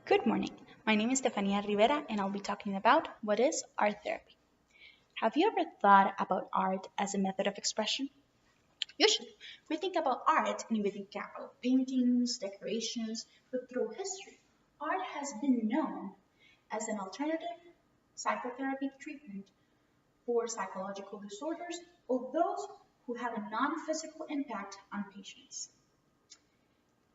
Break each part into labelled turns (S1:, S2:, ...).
S1: Good morning. My name is Steffania Rivera and I'll be talking about what is art therapy. Have you ever thought about art as a method of expression? Usually, we think about art and we think about paintings, decorations, but through history, art has been known as an alternative psychotherapy treatment for psychological disorders or those who have a non-physical impact on patients.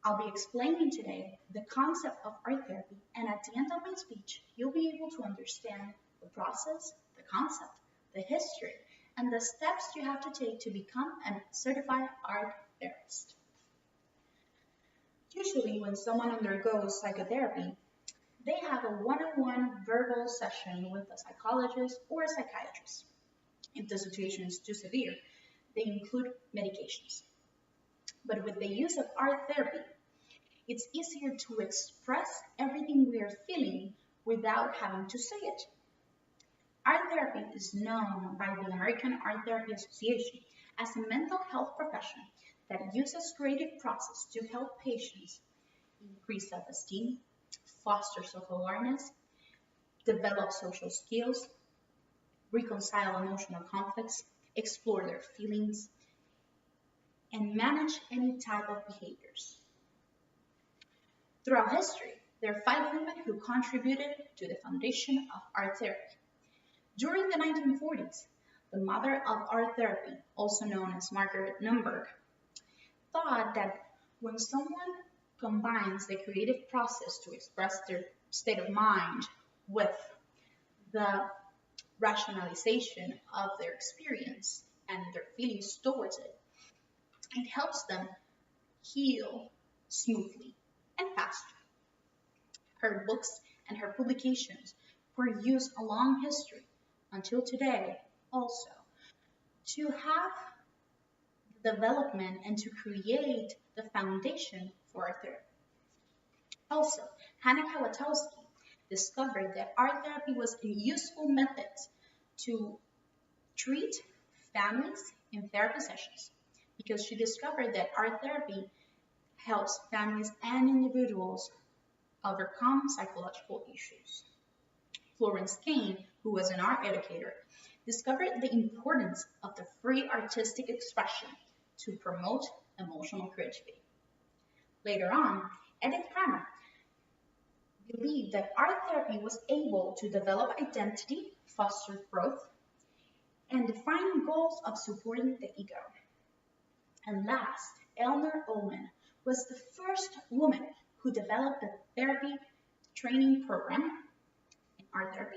S1: I'll be explaining today the concept of art therapy, and at the end of my speech, you'll be able to understand the process, the concept, the history, and the steps you have to take to become a certified art therapist. Usually, when someone undergoes psychotherapy, they have a one-on-one verbal session with a psychologist or a psychiatrist. If the situation is too severe, they include medications. But with the use of art therapy, it's easier to express everything we are feeling without having to say it. Art therapy is known by the American Art Therapy Association as a mental health profession that uses creative process to help patients increase self-esteem, foster self-awareness, develop social skills, reconcile emotional conflicts, explore their feelings, and manage any type of behaviors. Throughout history, there are 5 women who contributed to the foundation of art therapy. During the 1940s, the mother of art therapy, also known as Margaret Numberg, thought that when someone combines the creative process to express their state of mind with the rationalization of their experience and their feelings towards it, it helps them heal smoothly and faster. Her books and her publications were used along history until today also to have the development and to create the foundation for art therapy. Also, Hannah Kawatowski discovered that art therapy was a useful method to treat families in therapy sessions because she discovered that art therapy helps families and individuals overcome psychological issues. Florence Kane, who was an art educator, discovered the importance of the free artistic expression to promote emotional creativity. Later on, Edith Kramer believed that art therapy was able to develop identity, foster growth, and define goals of supporting the ego. And last, Eleanor Ullman was the first woman who developed a therapy training program in art therapy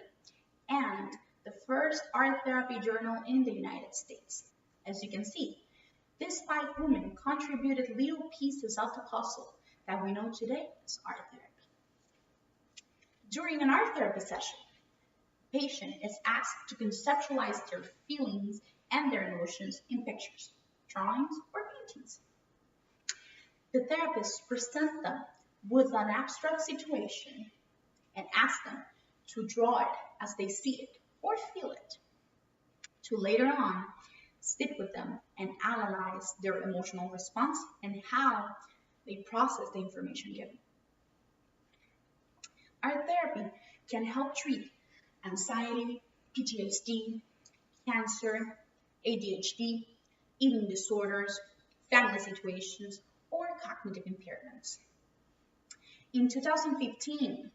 S1: and the first art therapy journal in the United States. As you can see, these 5 women contributed little pieces of the puzzle that we know today as art therapy. During an art therapy session, the patient is asked to conceptualize their feelings and their emotions in pictures, drawings, or paintings. The therapist presents them with an abstract situation and asks them to draw it as they see it or feel it, to later on sit with them and analyze their emotional response and how they process the information given. Art therapy can help treat anxiety, PTSD, cancer, ADHD, eating disorders, family situations, or cognitive impairments. In 2015,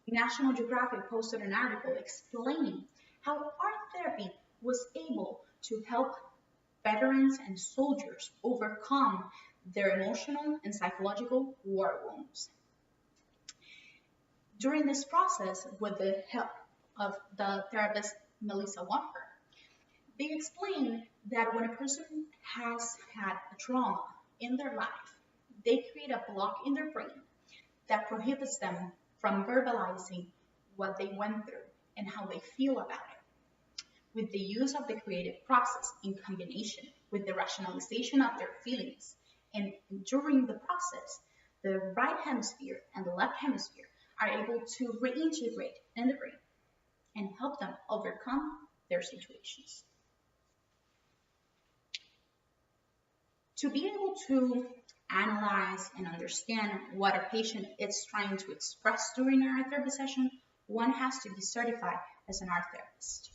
S1: National Geographic posted an article explaining how art therapy was able to help veterans and soldiers overcome their emotional and psychological war wounds. During this process, with the help of the therapist Melissa Walker, they explain that when a person has had a trauma in their life, they create a block in their brain that prohibits them from verbalizing what they went through and how they feel about it. With the use of the creative process in combination with the rationalization of their feelings, and during the process, the right hemisphere and the left hemisphere are able to reintegrate in the brain and help them overcome their situations. To be able to analyze and understand what a patient is trying to express during an art therapy session, one has to be certified as an art therapist.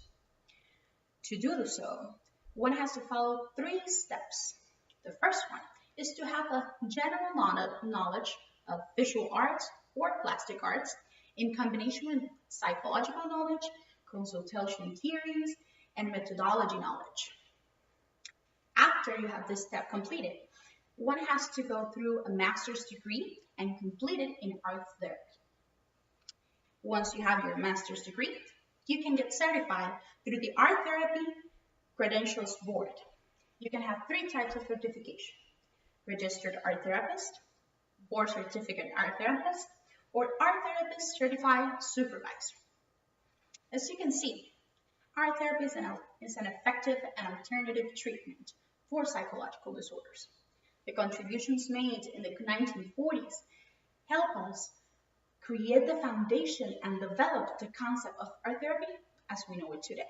S1: To do so, one has to follow 3 steps. The first one is to have a general knowledge of visual arts or plastic arts in combination with psychological knowledge, consultation theories, and methodology knowledge. After you have this step completed, one has to go through a master's degree and complete it in art therapy. Once you have your master's degree, you can get certified through the Art Therapy Credentials Board. You can have 3 types of certification: registered art therapist, board certificate art therapist, or art therapist certified supervisor. As you can see, art therapy is an effective and alternative treatment for psychological disorders. The contributions made in the 1940s help us create the foundation and develop the concept of art therapy as we know it today.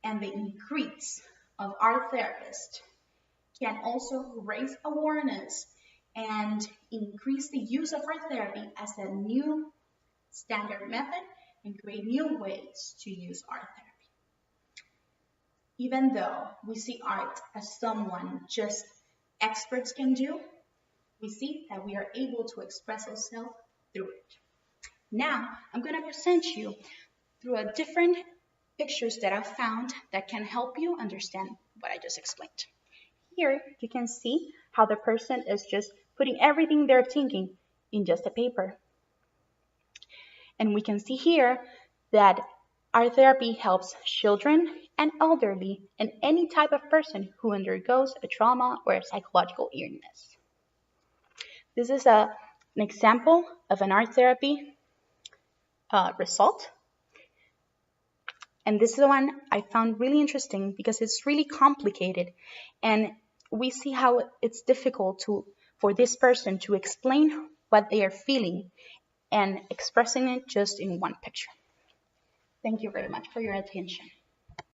S1: And the increase of art therapists can also raise awareness and increase the use of art therapy as a new standard method and create new ways to use art therapy. Even though we see art as someone just experts can do, we see that we are able to express ourselves through it. Now, I'm going to present you through a different pictures that I've found that can help you understand what I just explained. Here, you can see how the person is just putting everything they're thinking in just a paper. And we can see here that art therapy helps children and elderly and any type of person who undergoes a trauma or a psychological illness. This is an example of an art therapy result. And this is the one I found really interesting because it's really complicated. And we see how it's difficult for this person to explain what they are feeling and expressing it just in one picture. Thank you very much for your attention.